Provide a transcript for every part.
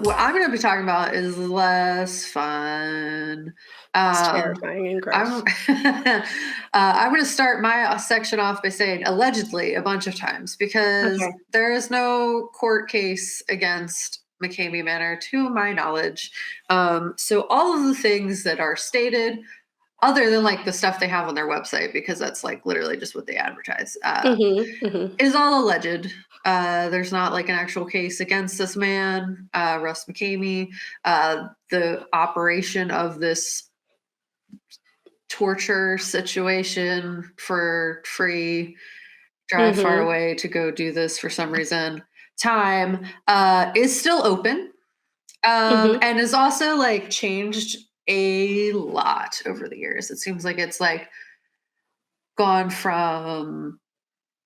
what I'm going to be talking about is less fun. It's terrifying and gross. I'm going to start my section off by saying allegedly a bunch of times because Okay. there is no court case against McKamey Manor to my knowledge. So all of the things that are stated, other than like the stuff they have on their website, because that's like literally just what they advertise, is all alleged. There's not like an actual case against this man, Russ McKamey. The operation of this torture situation for free, drive far away to go do this for some reason, time is still open. And has also like changed a lot over the years. It seems like it's like gone from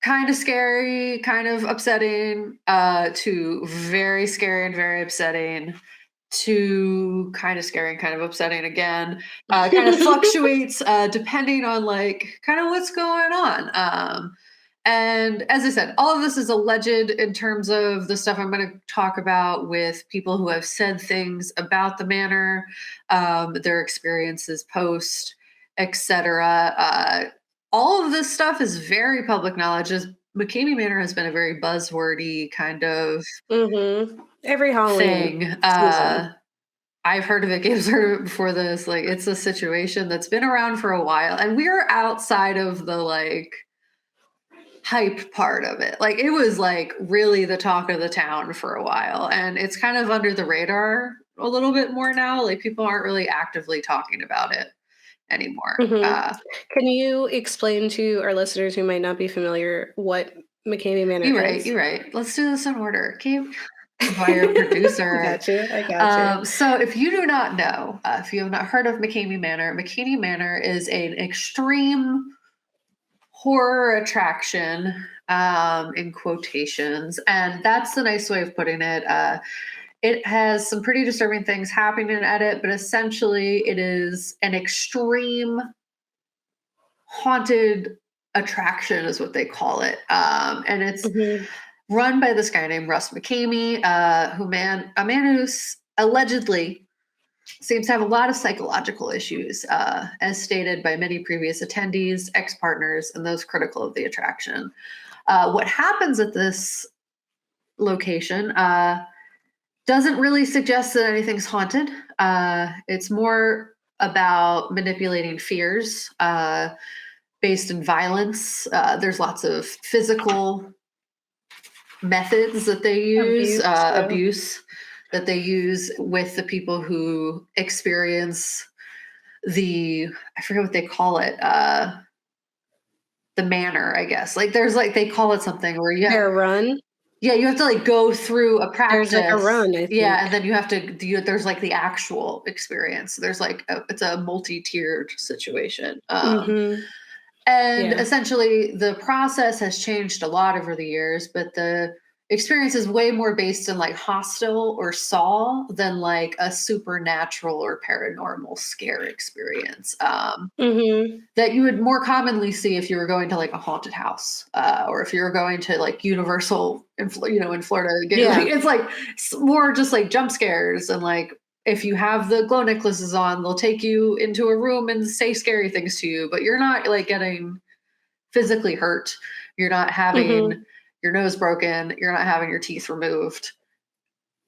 kind of scary, kind of upsetting, to very scary and very upsetting, to kind of scary and kind of upsetting again. Kind of fluctuates depending on like kind of what's going on. And as I said, all of this is alleged in terms of the stuff I'm going to talk about with people who have said things about the manor, their experiences post, etc. All of this stuff is very public knowledge. McKamey Manor has been a very buzzwordy kind of Every Halloween thing. season. I've heard of it, Gabe's heard of it before this. Like, it's a situation that's been around for a while, and we're outside of the like hype part of it. Like, it was like really the talk of the town for a while, and it's kind of under the radar a little bit more now. Like, people aren't really actively talking about it anymore. Can you explain to our listeners who might not be familiar what McKamey Manor is? You're right. Let's do this in order. Okay. By your producer. I got you. So if you do not know, if you have not heard of McKamey Manor is an extreme horror attraction, in quotations. And that's the nice way of putting it. It has some pretty disturbing things happening at it, but essentially it is an extreme haunted attraction is what they call it. And it's run by this guy named Russ McKamey, a man who allegedly seems to have a lot of psychological issues, as stated by many previous attendees, ex-partners, and those critical of the attraction. What happens at this location doesn't really suggest that anything's haunted. It's more about manipulating fears based in violence. There's lots of physical methods that they use, abuse that they use with the people who experience I forget what they call it, the manor, I guess. Like, there's like, they call it something where you have a run. Yeah, you have to like go through a practice. There's like a run, I think. Yeah, and then you have to there's like the actual experience. There's like it's a multi-tiered situation. And essentially the process has changed a lot over the years, but the experience is way more based in like hostel or saw than like a supernatural or paranormal scare experience. That you would more commonly see if you were going to like a haunted house, or if you were going to like Universal in Florida. It's like more just like jump scares, and like if you have the glow necklaces on, they'll take you into a room and say scary things to you, but you're not like getting physically hurt. You're not having your nose broken. You're not having your teeth removed,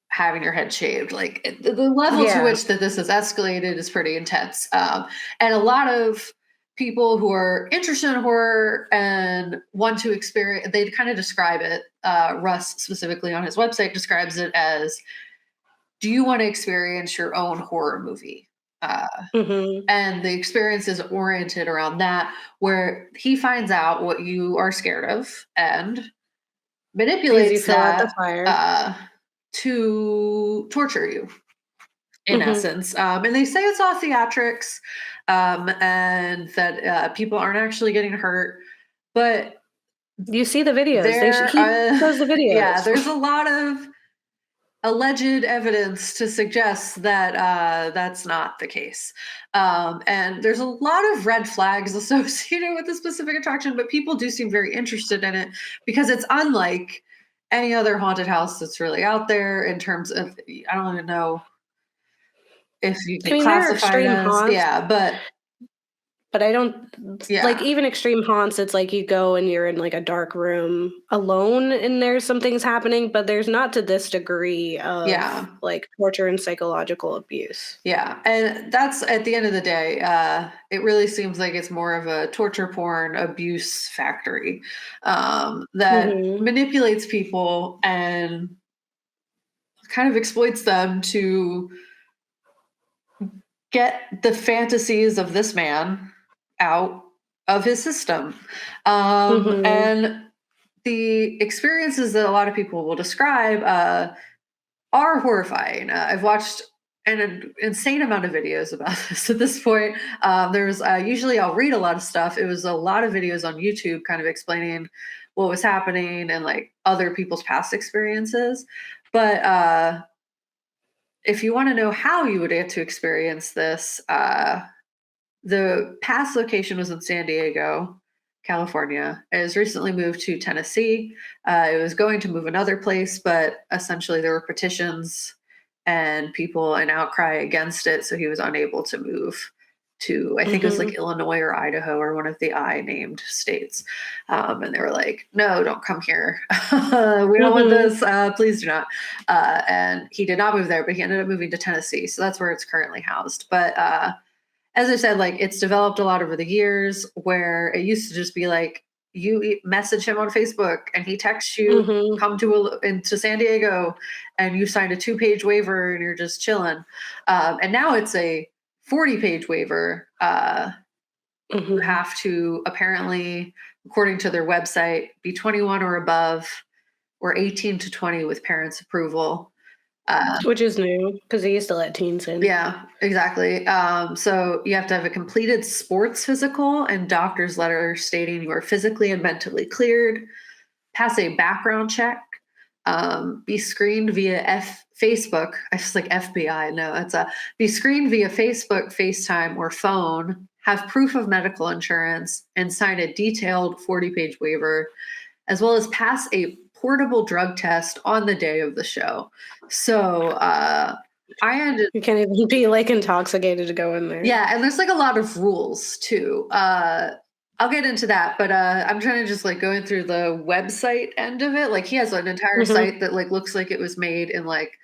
having your head shaved. Like the level to which that this has escalated is pretty intense. And a lot of people who are interested in horror and want to experience, they kind of describe it, Russ specifically on his website describes it as, do you want to experience your own horror movie? And the experience is oriented around that, where he finds out what you are scared of and manipulates that to torture you, in essence. And they say it's all theatrics, and that people aren't actually getting hurt, but you see the videos. He shows the videos. Yeah, there's a lot of alleged evidence to suggest that that's not the case. And there's a lot of red flags associated with the specific attraction, but people do seem very interested in it because it's unlike any other haunted house that's really out there in terms of, I don't even know if you I can mean, there are classify it extreme as, haunts, yeah, but but I don't like yeah, even extreme haunts, it's like you go and you're in like a dark room alone and there's some things happening, but there's not to this degree of yeah. like torture and psychological abuse. Yeah, and that's at the end of the day, it really seems like it's more of a torture porn abuse factory that Mhm. manipulates people and kind of exploits them to get the fantasies of this man out of his system. Mhm. And the experiences that a lot of people will describe are horrifying. I've watched an insane amount of videos about this at this point. There's usually I'll read a lot of stuff. It was a lot of videos on YouTube kind of explaining what was happening and like other people's past experiences. But if you want to know how you would get to experience this, the past location was in San Diego, California. It has recently moved to Tennessee. It was going to move another place, but essentially there were petitions and people an outcry against it, so he was unable to move to, I think it was like Mhm. Illinois or Idaho or one of the I named states. And they were like, "No, don't come here. We don't want Mhm. this. Please do not." And he did not move there, but he ended up moving to Tennessee, so that's where it's currently housed. But as I said, like it's developed a lot over the years where it used to just be like you message him on Facebook and he texts you, Mhm. come into San Diego, and you signed a 2-page waiver and you're just chilling. And now it's a 40-page waiver. You Mhm. have to apparently, according to their website, be 21 or above, or 18 to 20 with parents' approval. Uh, Which is new because they used to let teens in. Yeah, exactly. So you have to have a completed sports physical and doctor's letter stating you are physically and mentally cleared, pass a background check, be screened via Facebook. I just like FBI. No, it's a be screened via Facebook, FaceTime, or phone. Have proof of medical insurance and sign a detailed 40-page waiver, as well as pass a portable drug test on the day of the show. So I ended You can't even be like intoxicated to go in there. Yeah, and there's like a lot of rules too. I'll get into that, but I'm trying to just like going through the website end of it. Like he has an entire Mhm. site that like looks like it was made in like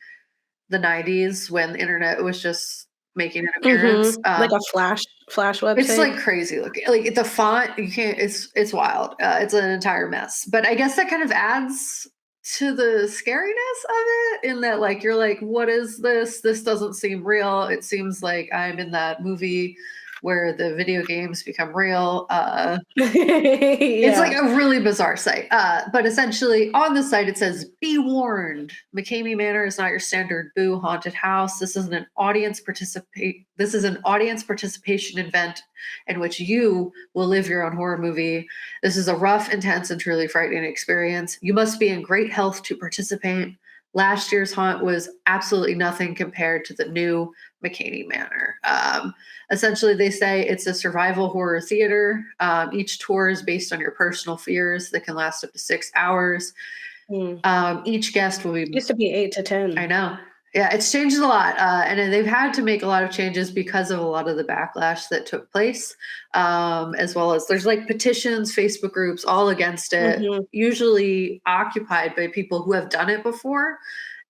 the 90s when the internet was just making an appearance. Mhm. Like a flash It's website? like crazy looking. Like the font, you can't. It's wild. It's an entire mess. But I guess that kind of adds to the scariness of it, in that like you're like, what is this? This doesn't seem real. It seems like I'm in that movie where the video games become real. It's like Yeah. a really bizarre site. But essentially on the site it says, "Be warned, McKamey Manor is not your standard boo haunted house. This is an audience participation event in which you will live your own horror movie. This is a rough, intense, and truly frightening experience. You must be in great health to participate. Last year's haunt was absolutely nothing compared to the new McKamey Manor." Essentially, they say it's a survival horror theater. Each tour is based on your personal fears that can last up to 6 hours. Mm. Each guest will be, Used to be 8 to I 10. know. Yeah, it's changed a lot. And then they've had to make a lot of changes because of a lot of the backlash that took place. As well as there's like petitions, Facebook groups, all against it, Mhm. usually occupied by people who have done it before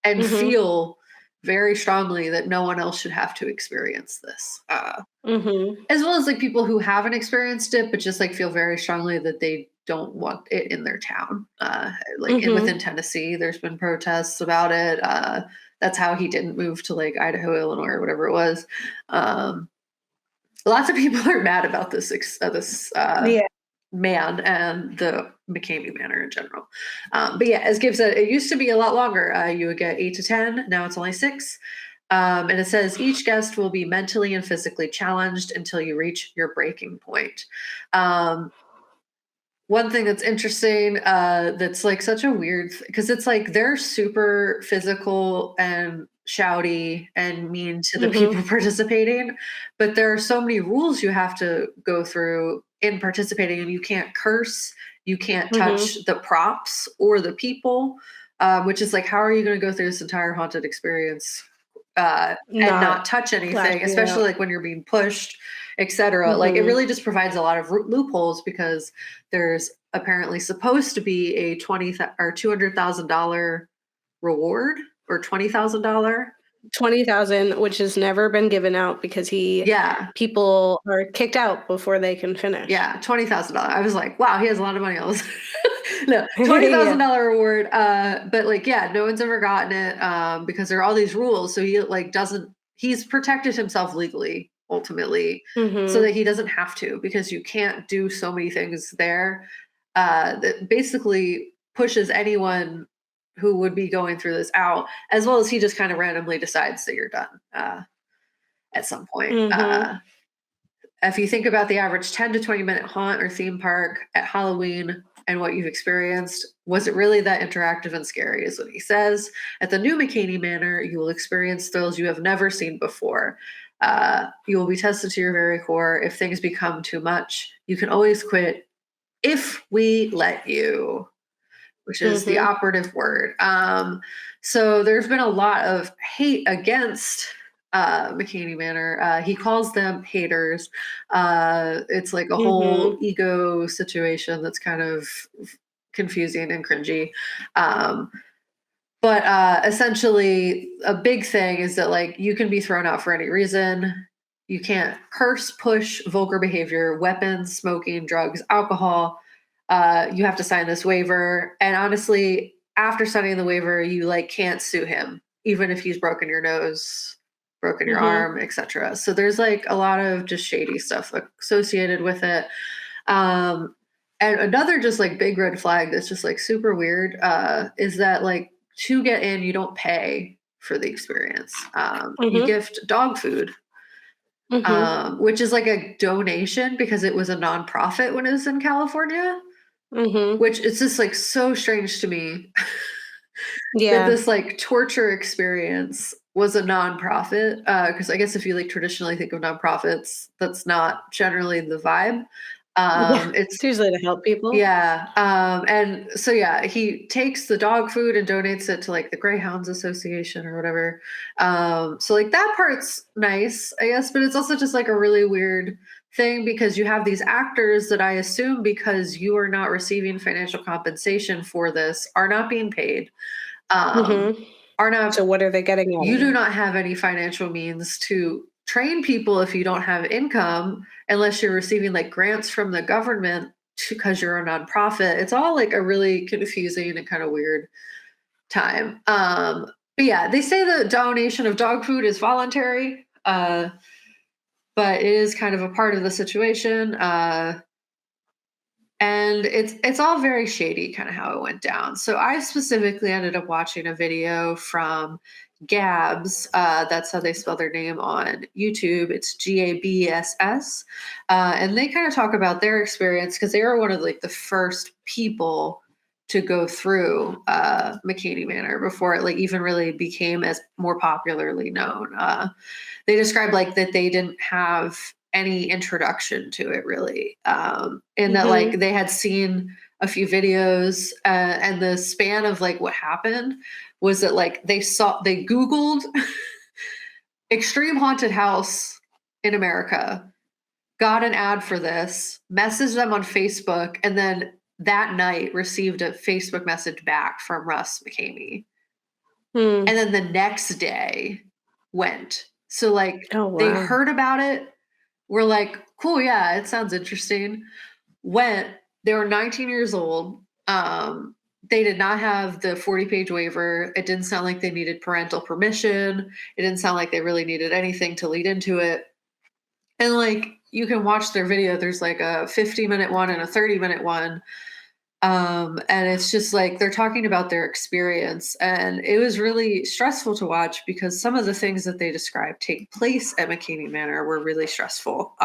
and Mhm. feel very strongly that no one else should have to experience this. Mhm. As well as like people who haven't experienced it, but just like feel very strongly that they don't want it in their town. Within Mhm. Tennessee, there's been protests about it. That's how he didn't move to like Idaho, Illinois, or whatever it was. Um, Lots of people are mad about this Yeah. man and the McKamey Manor in general. But yeah, as Gabe said, it used to be a lot longer. You would get 8 to 10. Now it's only 6. And it says each guest will be mentally and physically challenged until you reach your breaking point. Um, One thing that's interesting, that's like such a weird, because it's like they're super physical and shouty and mean to the people Mhm. participating, but there are so many rules you have to go through in participating, and you can't curse, you can't touch Mhm. the props or the people. which is like, how are you going to go through this entire haunted experience and not touch anything, especially like when you're being pushed, etc. Like it really just provides a lot of loopholes because there's apparently supposed to be a $200,000 reward or $20,000. 20,000, which has never been given out because people are kicked out before they can finish. Yeah, $20,000. I was like, wow, he has a lot of money. No, $20,000 reward. But like, yeah, no one's ever gotten it because there are all these rules. So he like he's protected himself legally ultimately so that he doesn't have to, because you can't do so many things there that basically pushes anyone who would be going through this out, as well as he just kind of randomly decides that you're done at some point. If you think about the average 10 to 20 minute haunt or theme park at Halloween and what you've experienced, was it really that interactive and scary is what he says. At the new McKamey Manor, you will experience thrills you have never seen before. You will be tested to your very core. If things become too much, you can always quit if we let you, which is the operative word. So there's been a lot of hate against McKamey Manor. He calls them haters. It's like a whole ego situation that's kind of confusing and cringy. But essentially a big thing is that like you can be thrown out for any reason. You can't curse, push, vulgar behavior, weapons, smoking, drugs, alcohol. You have to sign this waiver. And honestly, after signing the waiver, you like can't sue him, even if he's broken your nose, broken your arm, etc. So there's like a lot of just shady stuff associated with it. And another just like big red flag that's just like super weird is that like to get in, you don't pay for the experience. You gift dog food. Which is like a donation because it was a nonprofit when it was in California, which is just like so strange to me that this like torture experience was a nonprofit. Because I guess if you like traditionally think of nonprofits, that's not generally the vibe. It's usually to help people. Yeah. And so yeah, he takes the dog food and donates it to like the Greyhounds Association or whatever. So like that part's nice, I guess, but it's also just like a really weird thing because you have these actors that I assume, because you are not receiving financial compensation for this, are not being paid. Are not. So what are they getting? You do not have any financial means to train people if you don't have income, unless you're receiving like grants from the government because you're a nonprofit. It's all like a really confusing and kind of weird time. But yeah, they say the donation of dog food is voluntary, but it is kind of a part of the situation. And it's all very shady, kind of how it went down. So I specifically ended up watching a video from Gabs. That's how they spell their name on YouTube. It's GABSS. And they kind of talk about their experience because they were one of like the first people to go through McKamey Manor before it like even really became as more popularly known. They described like that they didn't have any introduction to it really, in that like they had seen a few videos and the span of like what happened was that like they Googled extreme haunted house in America, got an ad for this, messaged them on Facebook, and then that night received a Facebook message back from Russ McKamey. And then the next day went. So like they heard about it, were like, cool, yeah, it sounds interesting. Went, they were 19 years old. They did not have the 40-page waiver. It didn't sound like they needed parental permission. It didn't sound like they really needed anything to lead into it. And like, you can watch their video. There's like a 50-minute one and a 30-minute one. And it's just like, they're talking about their experience. And it was really stressful to watch because some of the things that they described take place at McKamey Manor were really stressful.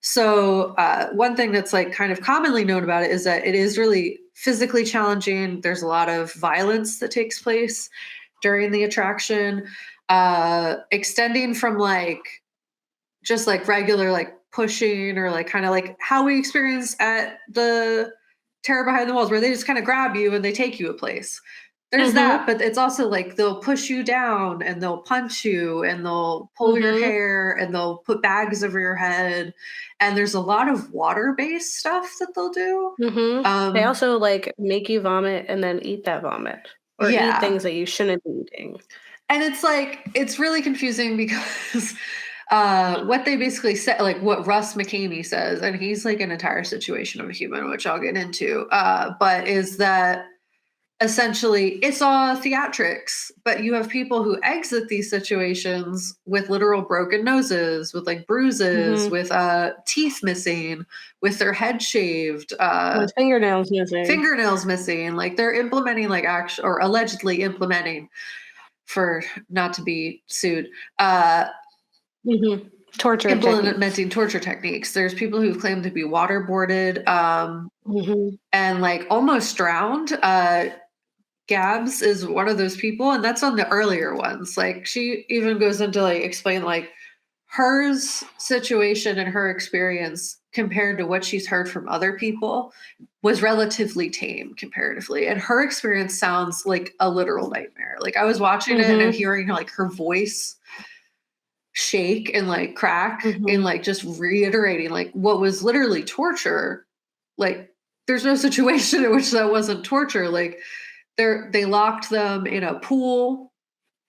So one thing that's like kind of commonly known about it is that it is really physically challenging. There's a lot of violence that takes place during the attraction, extending from like just like regular like pushing or like kind of like how we experience at the Terror Behind the Walls, where they just kind of grab you and they take you a place. There's that, but it's also like they'll push you down and they'll punch you and they'll pull your hair and they'll put bags over your head. And there's a lot of water-based stuff that they'll do. They also like make you vomit and then eat that vomit or eat things that you shouldn't be eating. And it's like, it's really confusing because what they basically said, like what Russ McKamey says, and he's like an entire situation of a human, which I'll get into, but is that essentially it's all theatrics, but you have people who exit these situations with literal broken noses, with like bruises, with teeth missing, with their head shaved, with fingernails missing. Like they're implementing like or allegedly implementing, for not to be sued, implementing torture techniques. There's people who claim to be waterboarded and like almost drowned. Gabs is one of those people, and that's on the earlier ones. Like she even goes into like explain like her situation and her experience compared to what she's heard from other people was relatively tame comparatively, and her experience sounds like a literal nightmare. Like I was watching it and hearing like her voice shake and like crack and like just reiterating like what was literally torture. Like there's no situation in which that wasn't torture. Like they locked them in a pool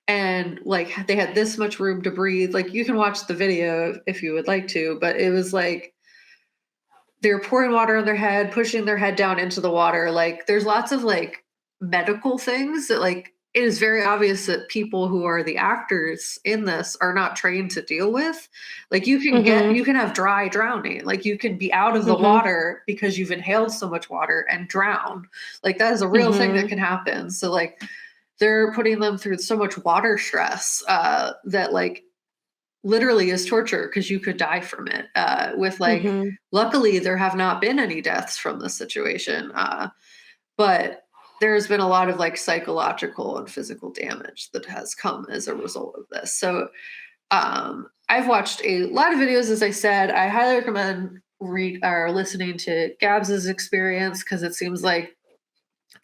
and like they had this much room to breathe. Like you can watch the video if you would like to, but it was like they were pouring water on their head, pushing their head down into the water. Like there's lots of like medical things that like it is very obvious that people who are the actors in this are not trained to deal with. Like you can you can have dry drowning. Like you can be out of the water because you've inhaled so much water and drown. Like that is a real thing that can happen. So like they're putting them through so much water stress that like literally is torture because you could die from it. With like, luckily there have not been any deaths from this situation. But there's been a lot of like psychological and physical damage that has come as a result of this. So I've watched a lot of videos, as I said. I highly recommend listening to Gabs's experience because it seems like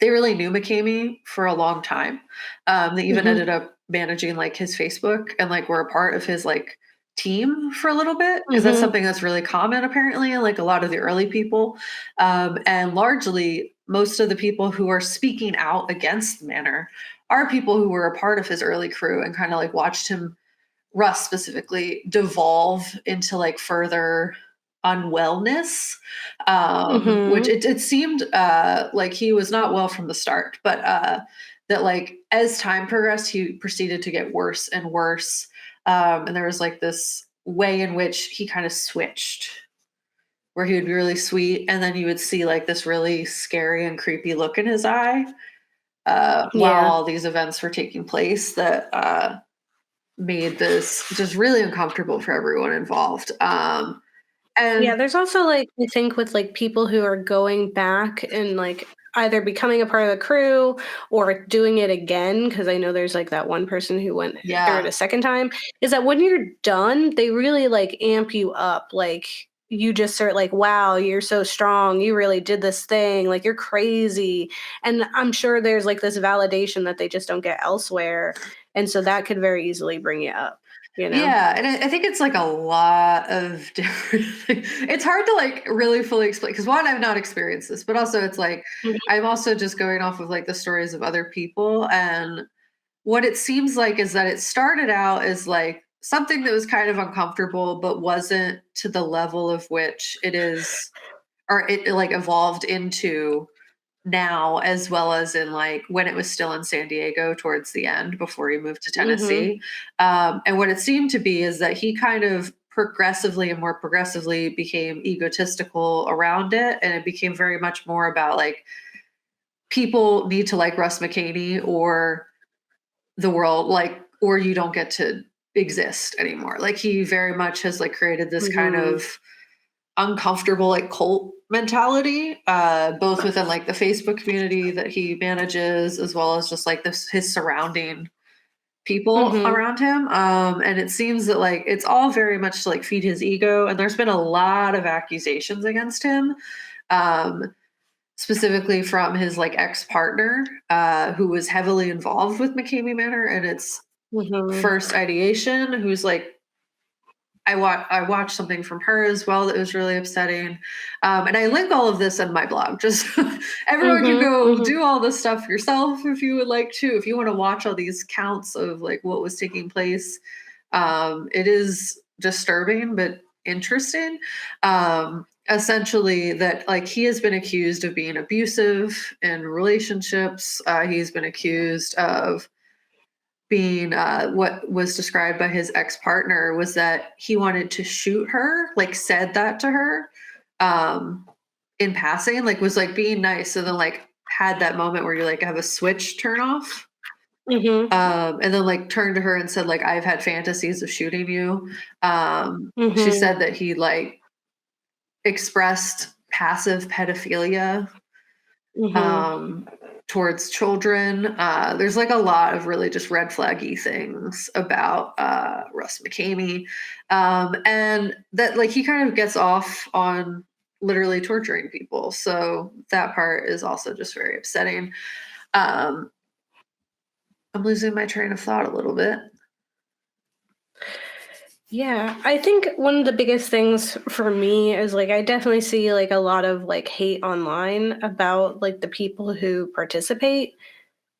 they really knew McKamey for a long time. They even ended up managing like his Facebook and like were a part of his like team for a little bit because that's something that's really common apparently in like a lot of the early people. And largely most of the people who are speaking out against the manor are people who were a part of his early crew and kind of like watched him, Russ specifically, devolve into like further unwellness, which it seemed like he was not well from the start, but that like as time progressed, he proceeded to get worse and worse. And there was like this way in which he kind of switched where he would be really sweet and then you would see like this really scary and creepy look in his eye while all these events were taking place that made this just really uncomfortable for everyone involved. And there's also like I think with like people who are going back and like either becoming a part of the crew or doing it again, because I know there's like that one person who went through it a second time, is that when you're done, they really like amp you up. Like you just start like, wow, you're so strong. You really did this thing. Like you're crazy. And I'm sure there's like this validation that they just don't get elsewhere. And so that could very easily bring you up. You know? Yeah, and I think it's like a lot of different things. It's hard to like really fully explain because one, I've not experienced this, but also it's like I'm also just going off of like the stories of other people. And what it seems like is that it started out as like something that was kind of uncomfortable, but wasn't to the level of which it is, or it like evolved into now, as well as in like when it was still in San Diego towards the end before he moved to Tennessee. And what it seemed to be is that he kind of progressively and more progressively became egotistical around it. And it became very much more about like people need to like Russ McKamey or the world, like, or you don't get to exist anymore. Like he very much has like created this kind of uncomfortable like cult mentality, both within like the Facebook community that he manages, as well as just like his surrounding people around him. And it seems that like it's all very much to like feed his ego. And there's been a lot of accusations against him. specifically from his like ex-partner, who was heavily involved with McKamey Manor and its first ideation, who's like, I watched something from her as well that was really upsetting. And I link all of this in my blog. Just everyone can go do all this stuff yourself if you would like to. If you want to watch all these counts of like what was taking place, it is disturbing but interesting. Essentially, that like he has been accused of being abusive in relationships. He's been accused of being what was described by his ex-partner was that he wanted to shoot her, like said that to her in passing, like was like being nice, and then like had that moment where you like have a switch turn off. And then like turned to her and said like, I've had fantasies of shooting you. She said that he like expressed passive pedophilia towards children. There's like a lot of really just red flaggy things about Russ McKamey. And that like he kind of gets off on literally torturing people. So that part is also just very upsetting. I'm losing my train of thought a little bit. Yeah, I think one of the biggest things for me is like I definitely see like a lot of like hate online about like the people who participate.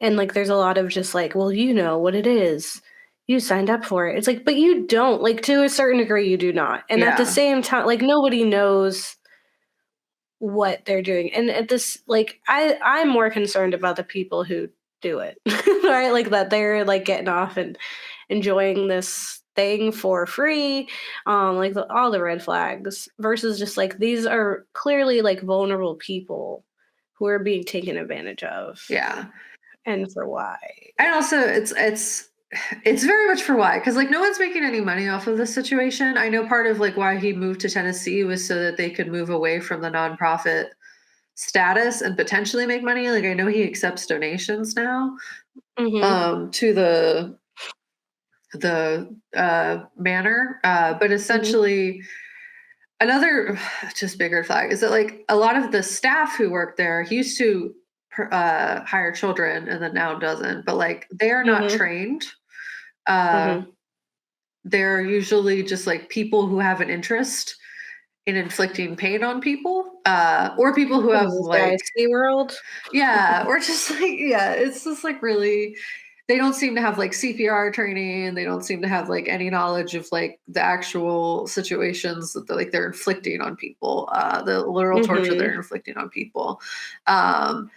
And like there's a lot of just like, well, you know what it is. You signed up for it. It's like, but you don't. Like to a certain degree you do not. And at the same time, like nobody knows what they're doing. And at this like I'm more concerned about the people who do it. Right? Like that they're like getting off and enjoying this thing for free, like all the red flags versus just like these are clearly like vulnerable people who are being taken advantage of. Yeah. And for why. And also it's very much for why, because like no one's making any money off of this situation. I know part of like why he moved to Tennessee was so that they could move away from the nonprofit status and potentially make money. Like I know he accepts donations now to the manor, but essentially another just bigger flag is that like a lot of the staff who work there used to hire children and then now doesn't, but like they are not trained. They're usually just like people who have an interest in inflicting pain on people, or people who have like SeaWorld. Yeah, or just like it's just like really they don't seem to have like CPR training. They don't seem to have like any knowledge of like the actual situations that they're inflicting on people, the literal torture they're inflicting on people. And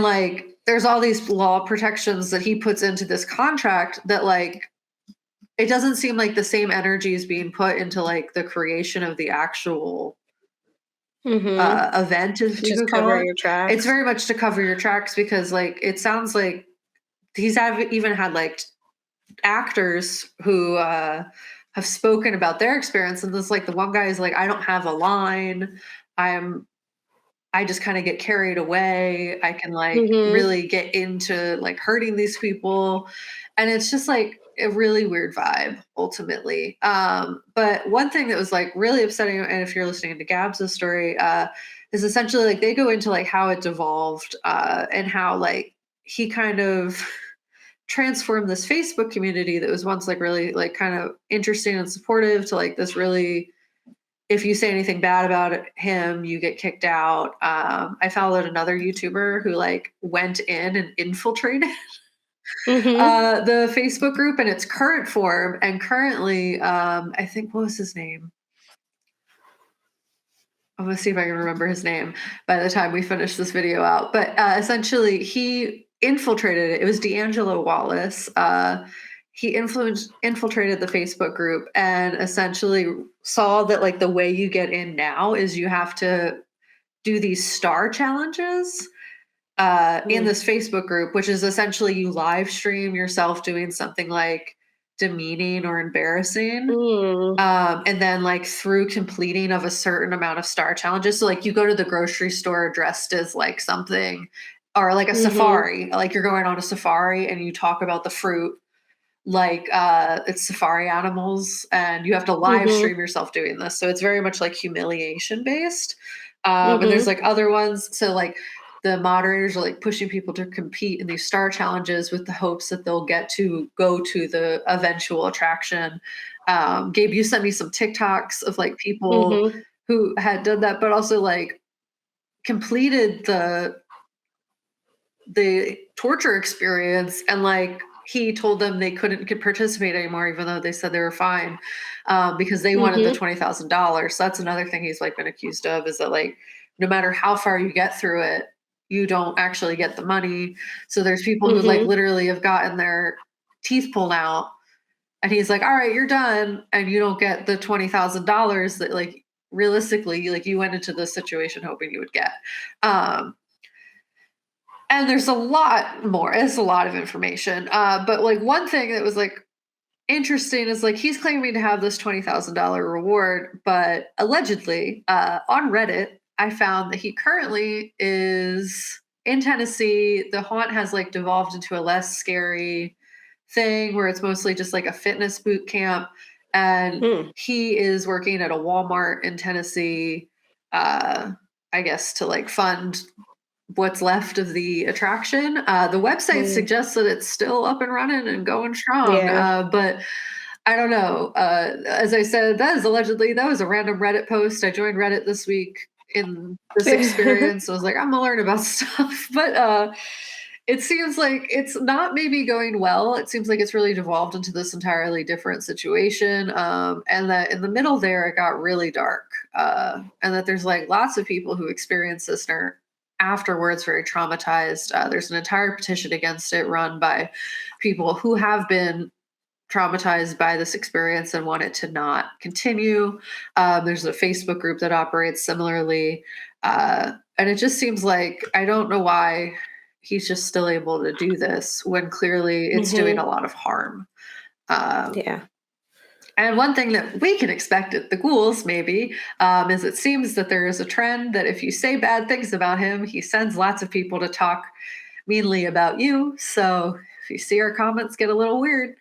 like there's all these law protections that he puts into this contract that like it doesn't seem like the same energy is being put into like the creation of the actual event, if you could call it. Your tracks. It's very much to cover your tracks because like it sounds like he's even had like actors who have spoken about their experience, and this like the one guy is like, I don't have a line. I just kind of get carried away. I can like really get into like hurting these people. And it's just like a really weird vibe ultimately. But one thing that was like really upsetting, and if you're listening to Gabs' story, is essentially like they go into like how it devolved and how like he kind of transformed this Facebook community that was once like really like kind of interesting and supportive to like this really, if you say anything bad about him, you get kicked out. I followed another YouTuber who like went in and infiltrated the Facebook group in its current form. And currently, I think, what was his name? I'm going to see if I can remember his name by the time we finish this video out. But essentially, he infiltrated it. It was D'Angelo Wallace. He infiltrated the Facebook group and essentially saw that like the way you get in now is you have to do these star challenges in this Facebook group, which is essentially you live stream yourself doing something like demeaning or embarrassing. And then like through completing of a certain amount of star challenges. So like you go to the grocery store dressed as like something or like a safari, like you're going on a safari and you talk about the fruit like it's safari animals and you have to live stream yourself doing this. So it's very much like humiliation based. And there's like other ones. So like the moderators are like pushing people to compete in these star challenges with the hopes that they'll get to go to the eventual attraction. Gabe, you sent me some TikToks of like people who had done that, but also like completed the torture experience, and like he told them they could participate anymore, even though they said they were fine, because they wanted the $20,000. So that's another thing he's like been accused of, is that like no matter how far you get through it, you don't actually get the money. So there's people who like literally have gotten their teeth pulled out, and he's like, all right, you're done, and you don't get the $20,000 that like realistically like you went into this situation hoping you would get. And there's a lot more. It's a lot of information. But like one thing that was like interesting is like he's claiming to have this $20,000 reward, but allegedly on Reddit, I found that he currently is in Tennessee. The haunt has like devolved into a less scary thing where it's mostly just like a fitness boot camp. And he is working at a Walmart in Tennessee, I guess to like fund what's left of the attraction. The website suggests that it's still up and running and going strong, but I don't know. As I said, that was a random Reddit post. I joined Reddit this week in this experience. So I was like, I'm gonna learn about stuff, but it seems like it's not maybe going well. It seems like it's really devolved into this entirely different situation, and that in the middle there it got really dark, and that there's like lots of people who experience this and are afterwards very traumatized. There's an entire petition against it run by people who have been traumatized by this experience and want it to not continue. There's a Facebook group that operates similarly. And it just seems like, I don't know why he's just still able to do this when clearly it's doing a lot of harm. And one thing that we can expect at the Ghouls, maybe, is it seems that there is a trend that if you say bad things about him, he sends lots of people to talk meanly about you. So if you see our comments get a little weird,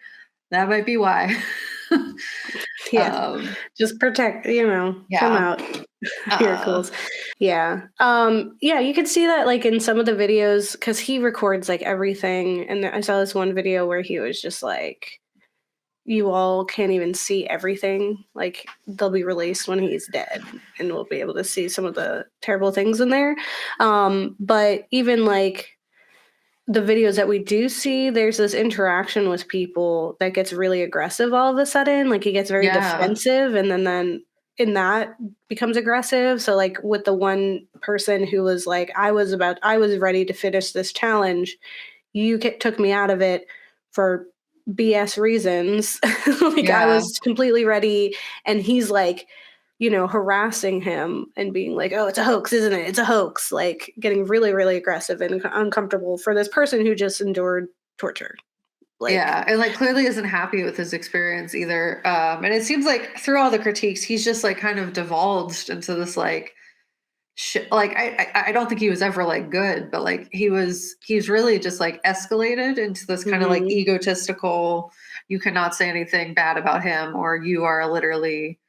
that might be why. Just protect, come out. Your Ghouls. Yeah, you could see that like in some of the videos, because he records like everything. And I saw this one video where he was just like, you all can't even see everything. Like they'll be released when he's dead and we'll be able to see some of the terrible things in there. But even like the videos that we do see, there's this interaction with people that gets really aggressive all of a sudden. Like he gets very defensive, and then in that becomes aggressive. So like with the one person who was like, I was ready to finish this challenge. You took me out of it for BS reasons. I was completely ready, and he's like, harassing him and being like, oh, it's a hoax, isn't it? It's a hoax. Like getting really, really aggressive and uncomfortable for this person who just endured torture. And like clearly isn't happy with his experience either. And it seems like through all the critiques, he's just like kind of divulged into this like like I don't think he was ever like good, but like he's really just like escalated into this kind of like egotistical, you cannot say anything bad about him or you are literally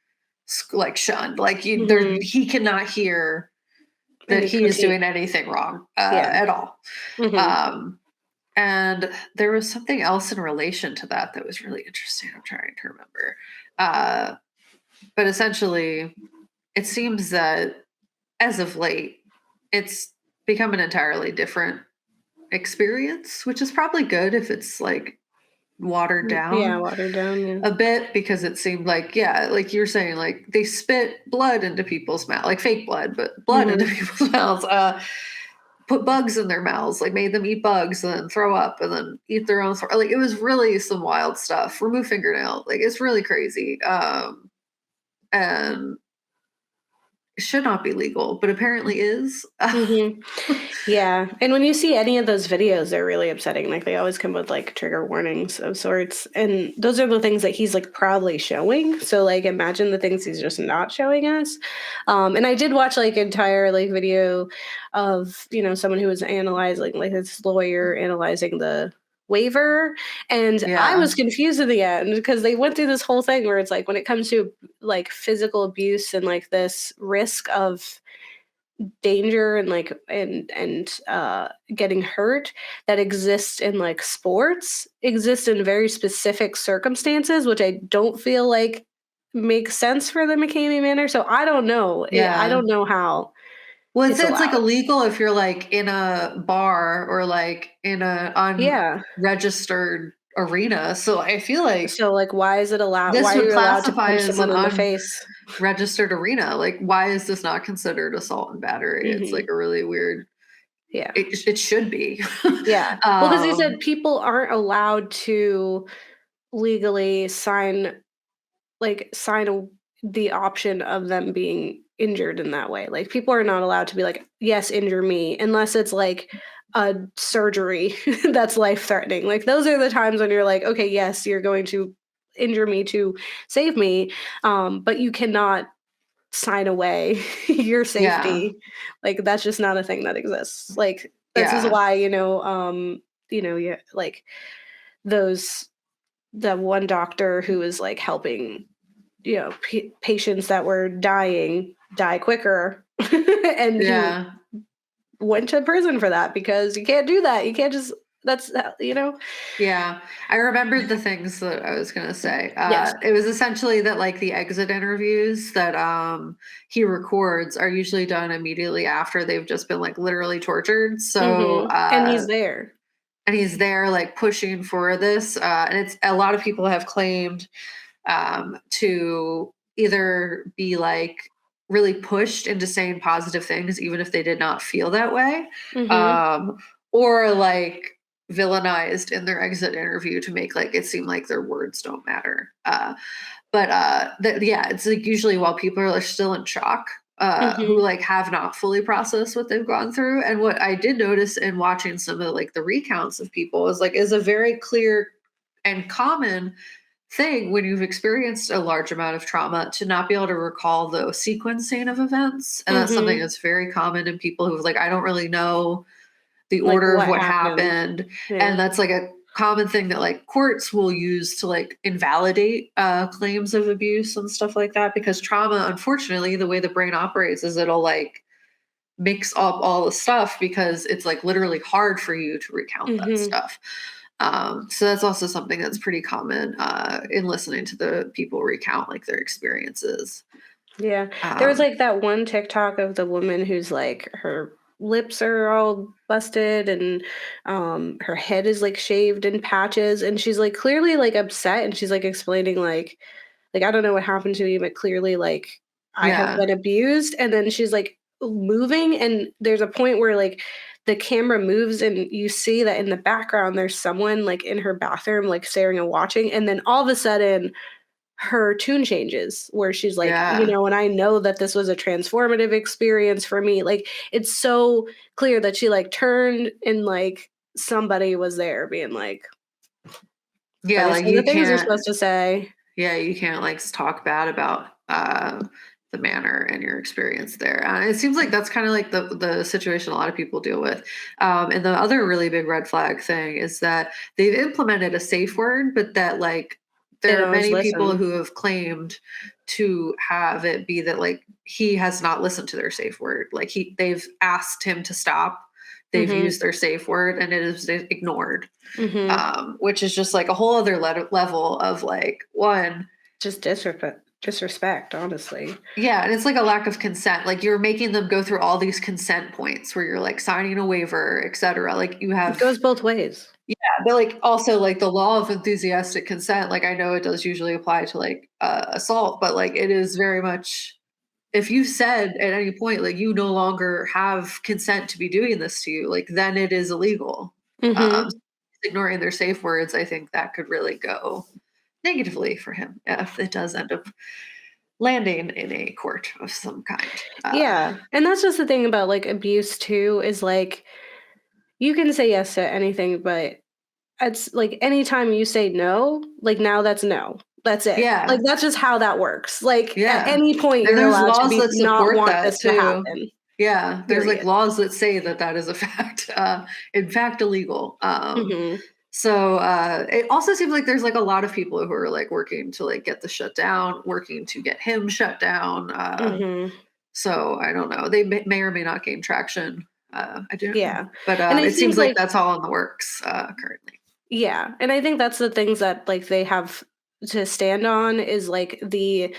like shunned. Like he cannot hear that he is doing anything wrong at all. And there was something else in relation to that was really interesting. I'm trying to remember. But essentially it seems that as of late, it's become an entirely different experience, which is probably good if it's like watered down. A bit, because it seemed like, like you're saying, like they spit blood into people's mouths, like fake blood, but blood into people's mouths, put bugs in their mouths, like made them eat bugs and then throw up and then eat their own. Like it was really some wild stuff. Remove fingernail. Like it's really crazy. And it should not be legal, but apparently is. Yeah. And when you see any of those videos, they're really upsetting. Like they always come with like trigger warnings of sorts. And those are the things that he's like proudly showing. So like imagine the things he's just not showing us. And I did watch like entire like video of, someone who was analyzing, like this lawyer analyzing the waiver, and I was confused in the end because they went through this whole thing where it's like when it comes to like physical abuse and like this risk of danger and like and getting hurt that exists in like sports exists in very specific circumstances, which I don't feel like makes sense for the McKamey Manor. So I don't know. I Yeah. don't know how Well, it's it's like allowed. illegal if you're like in a bar or like in a Yeah. unregistered arena. So I feel like So like why is it allowed? this Why are would you allowed to classify punch as an someone in the face? unregistered arena. Like, why is this not considered assault and battery? It's like Mhm. a really weird. Yeah. It should be. Yeah. Well, because they said people aren't allowed to legally sign the option of them being injured in that way. Like people are not allowed to be like, yes, injure me, unless it's like a surgery that's life threatening. Like those are the times when you're like, okay, yes, you're going to injure me to save me, but you cannot sign away your Yeah, safety. Like that's just not a thing that exists. Like this is yeah, why yeah, like those the one doctor who was like helping patients that were dying die quicker and he yeah. went to prison for that because you can't do that. You can't just Yeah, I remembered the things that I was gonna say. Yes. It was essentially that like the exit interviews that he records are usually done immediately after they've just been like literally tortured. So And he's there. and he's there like pushing for this, and it's a lot of people have claimed to either be like really pushed into saying positive things even if they did not feel that way, Mhm. um, or like villainized in their exit interview to make like it seem like their words don't matter. Yeah, it's like usually while people are like, still in shock, who Mhm. like have not fully processed what they've gone through. And what I did notice in watching some of like the recounts of people is a very clear and common thing when you've experienced a large amount of trauma to not be able to recall the sequencing of events. And that's something Mhm. that's very common in people who like, I don't really know the Like order of what what happened. happened. And Yeah. that's like a common thing that like courts will use to like invalidate claims of abuse and stuff like that, because trauma, unfortunately, the way the brain operates is it'll like mix up all the stuff because it's like literally hard for you to recount that Mhm. stuff. So that's also something that's pretty common in listening to the people recount like their experiences. Yeah. There was Um, like that one TikTok of the woman who's like her lips are all busted and her head is like shaved in patches and she's like clearly like upset and she's like explaining like I don't know what happened to me but clearly like I have yeah, been abused and then she's like moving and there's a point where like the camera moves and you see that in the background there's someone like in her bathroom like staring and watching and then all of a sudden her tune changes where she's like, yeah, and I know that this was a transformative experience for me. Like it's so clear that she like turned and like somebody was there being like, yeah. better Like say the you things you're can't, supposed to say. yeah, you can't like talk bad about the manor and your experience there. It seems like that's kind of like the situation a lot of people deal with. And the other really big red flag thing is that they've implemented a safe word, but that like They there don't are always many people listen. who have claimed to have it be that like he has not listened to their safe word. Like they've asked him to stop. They've Mhm. used their safe word and it is ignored, Mhm. which is just like a whole other level of like one. Just disrespect, honestly. Yeah, and it's like a lack of consent. Like you're making them go through all these consent points where you're like signing a waiver, etc. Like you It have, goes both ways. yeah, but like also like the law of enthusiastic consent. Like I know it does usually apply to like assault, but like it is very much, if you said at any point like you no longer have consent to be doing this to you, like then it is illegal. Mhm. So ignoring their safe words, I think that could really go negatively for him if it does end up landing in a court of some kind. Yeah. And that's just the thing about like abuse too is like you can say yes to anything, but it's like anytime you say no, like now that's no. That's it. Like Yeah, that's just how that works. Like at yeah. any point And you're there's allowed to laws be that not support want that this to too. happen. Yeah, there's like Period. laws that say that that is a fact, in fact, illegal. Mhm. So it also seems like there's like a lot of people who are like working to like get the shut down, working to get him shut down. Mhm. So I don't know. They may or may not gain traction. I don't know. But And I it seems think, like that's all in the works currently. Yeah, and I think that's the things that, like, they have to stand on is, like, the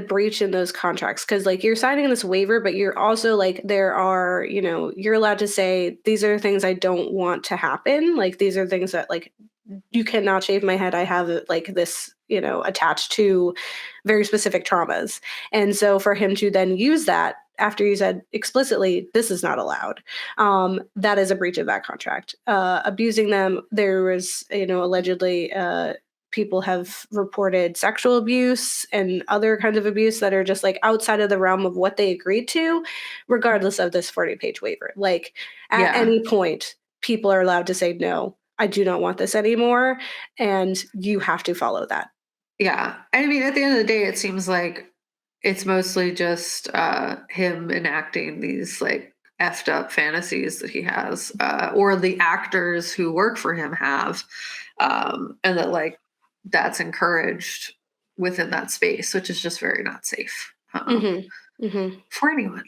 breach in those contracts, because, like, you're signing this waiver, but you're also, like, there are, you're allowed to say, "These are things I don't want to happen," like, "These are things that, like, you cannot shave my head. I have, like, this, attached to very specific traumas." And so for him to then use that after you said explicitly, "This is not allowed," that is a breach of that contract. Abusing them, there was, allegedly, people have reported sexual abuse and other kinds of abuse that are just, like, outside of the realm of what they agreed to, regardless of this 40-page waiver. Like, at Yeah. any point, people are allowed to say, "No, I do not want this anymore," and you have to follow that. Yeah. I mean, at the end of the day, it seems like it's mostly just him enacting these like effed up fantasies that he has, or the actors who work for him have, and that like that's encouraged within that space, which is just very not safe. Mhm. Mhm. For anyone,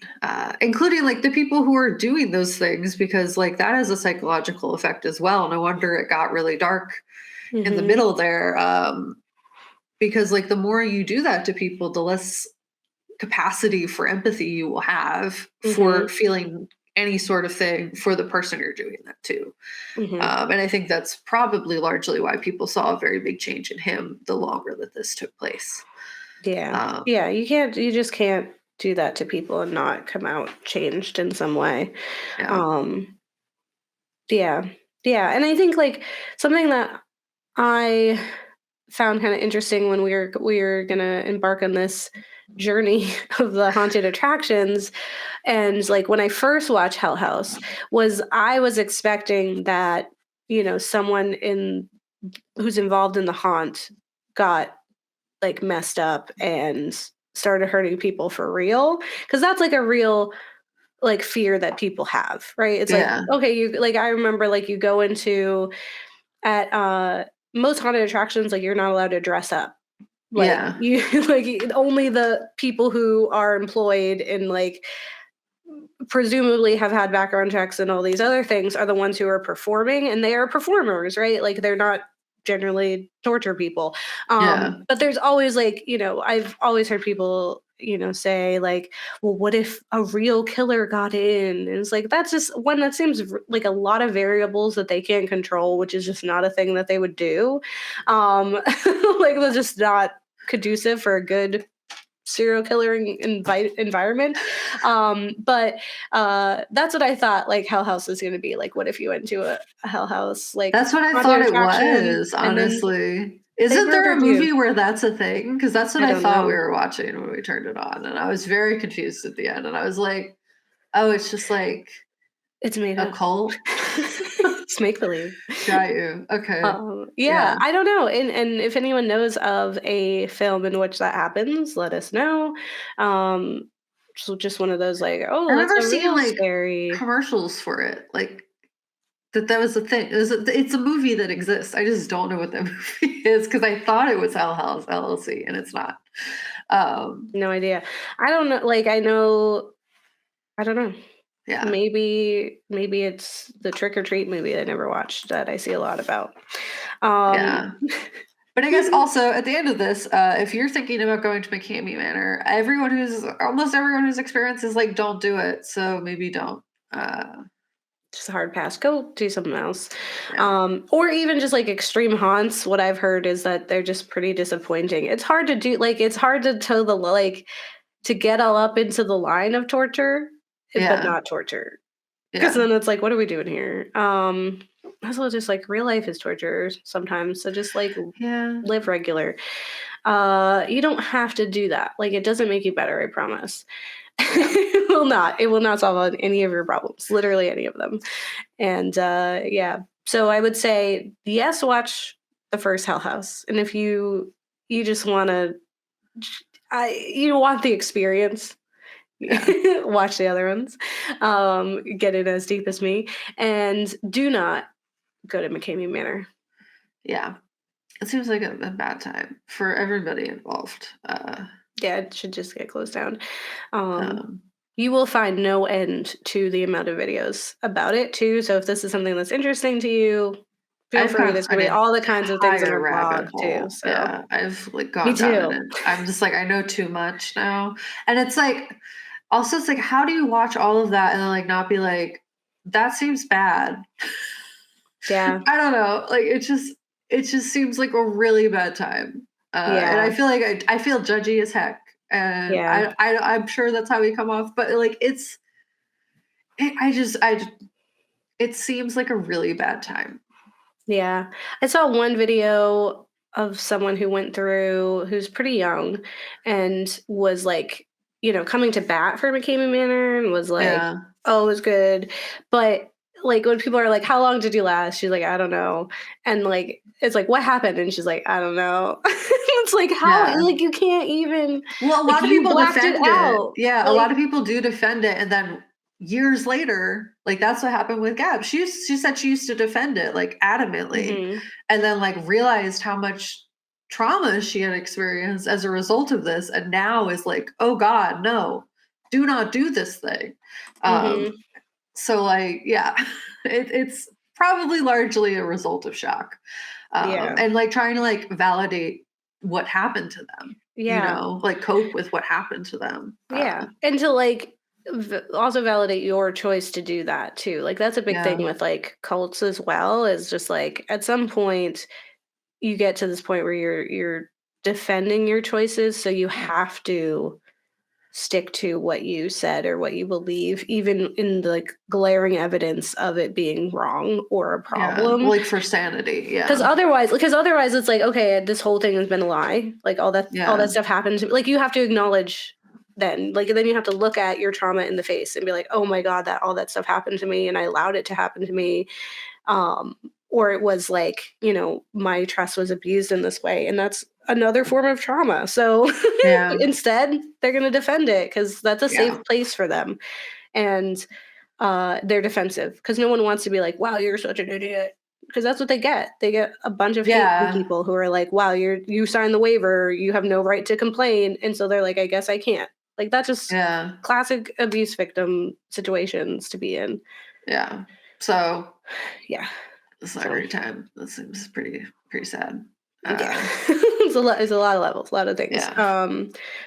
including like the people who are doing those things, because like that has a psychological effect as well. No wonder it got really dark in the Mhm. middle there, because like the more you do that to people, the less capacity for empathy you will have for Mhm. feeling any sort of thing for the person you're doing that to. Mhm. And I think that's probably largely why people saw a very big change in him the longer that this took place. Yeah. Um, Yeah, you just can't do that to people and not come out changed in some way. yeah. Um, yeah. Yeah, and I think, like, something that I found kinda interesting when we were gonna embark on this journey of the haunted attractions, and, like, when I first watched Hell House, was I was expecting that, someone in who's involved in the haunt got, like, messed up and started hurting people for real, because that's, like, a real, like, fear that people have, right? It's like, Yeah. okay, I remember, like, you go into at, most haunted attractions, like, you're not allowed to dress up. Like, Yeah. you like, only the people who are employed and, like, presumably have had background checks and all these other things are the ones who are performing, and they are performers, right? Like, they're not generally torture people. Yeah. But there's always, like, I've always heard people, say, like, "Well, what if a real killer got in?" And it's like, that's just one that seems like a lot of variables that they can't control, which is just not a thing that they would do. Like, that's just not conducive for a good serial killer environment. But that's what I thought, like, Hell House is going to be like. What if you went to a Hell House, like, That's what I haunted thought it attraction, was, and then honestly. they Isn't there a murdered you? movie where that's a thing? Because that's what I I don't thought we know. were watching when we turned it on. And I was very confused at the end. And I was like, oh, it's just like It's made a up. cult. It's make believe. Got you. Okay. Yeah, Yeah. I don't know. And if anyone knows of a film in which that happens, let us know. So just one of those, like, I oh, that's remember a seeing real like scary. commercials for it. Like that was a thing. It's a movie that exists. I just don't know what that movie is because I thought it was Hell House LLC and it's not. Um, No idea. I don't know. Like, I know. I don't know. yeah. Maybe it's the Trick or Treat movie I never watched that I see a lot about. Um, Yeah. But I guess also at the end of this, if you're thinking about going to McKamey Manor, almost everyone who's experienced is like, don't do it. So maybe don't. just a hard pass. Go do something else. Yeah. Or even just, like, extreme haunts. What I've heard is that they're just pretty disappointing. It's hard to do. Like, it's hard to toe the like to get all up into the line of torture, but Yeah. not torture. Because Yeah. then it's like, what are we doing here? As well, just, like, real life is torture sometimes. So just, like, Yeah. live regular. You don't have to do that. Like, it doesn't make you better, I promise. Yeah. It will not. It will not solve any of your problems, literally any of them. And yeah. So I would say, yes, watch the first Hell House. And if you just want to, you want the experience, Yeah. watch the other ones. Get it as deep as me, and do not go to McKamey Manor. Yeah. It seems like a bad time for everybody involved. Yeah, it should just get closed down. You will find no end to the amount of videos about it too. So if this is something that's interesting to you, feel I've free. gone There's gonna an be all the kinds of things in entire our rabbit blog too. hole. So Yeah, I've like me gone down in too. it. I'm just like, I know too much now. And it's like, also it's like, how do you watch all of that and then like not be like, that seems bad? Yeah. I don't know. Like it just seems like a really bad time. And Yeah. I feel like I feel judgy as heck. And Yeah. I'm sure that's how we come off, but like it seems like a really bad time. Yeah. I saw one video of someone who went through who's pretty young and was like, coming to bat for McKamey Manor and was like, Yeah. oh, it was good. But like when people are like, how long did you last? She's like, I don't know. And like, it's like, what happened? And she's like, I don't know. It's like, how? Yeah. Like, you can't even, Well, a like, lot of you people blacked it defend it. out. Yeah, a Like, lot of people do defend it, and then years later, like that's what happened with Gab. She said she used to defend it like adamantly, mhm, and then like realized how much trauma she had experienced as a result of this, and now is like, oh God, no, do not do this thing. mhm. So like, yeah, it's probably largely a result of shock, Yeah. and like trying to like validate what happened to them, Yeah. like cope with what happened to them. Yeah, and to, like, also validate your choice to do that too, like, that's a big Yeah, thing with, like, cults as well, is just, like, at some point, you get to this point where you're defending your choices, so you have to stick to what you said or what you believe, even in the, like, glaring evidence of it being wrong or a yeah, problem. like for sanity. Because Yeah, otherwise it's like, okay, this whole thing has been a lie. Like all that yeah, stuff happened to me. Like you have to acknowledge then. Like then you have to look at your trauma in the face and be like, oh my God, that all that stuff happened to me and I allowed it to happen to me. Um, or it was like, my trust was abused in this way. And that's another form of trauma. So yeah, instead, they're gonna defend it because that's a safe yeah, place for them. And they're defensive because no one wants to be like, "Wow, you're such an idiot," because that's what they get. They get a bunch of hate from yeah, people who are like, "Wow, you signed the waiver, you have no right to complain," and so they're like, "I guess I can't." Like that's just yeah, classic abuse victim situations to be in. yeah. So Yeah. it's not a So great time. That seems pretty sad. yeah, Uh, it's a lot of levels, a lot of things. yeah,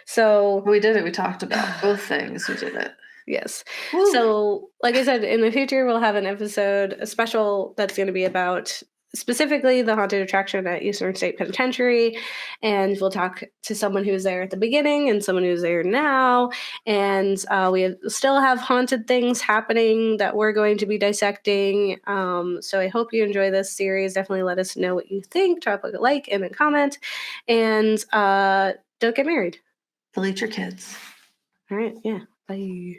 So but we did it. We talked about both things. We did it. yes. Woo. So, like I said, in the future, we'll have an episode, a special that's going to be about specifically the haunted attraction at Eastern State Penitentiary. And we'll talk to someone who was there at the beginning and someone who's there now. And still have haunted things happening that we're going to be dissecting. So, I hope you enjoy this series. Definitely let us know what you think. Drop a like and a comment. And don't get married. Delete your kids. All right. Yeah. Bye.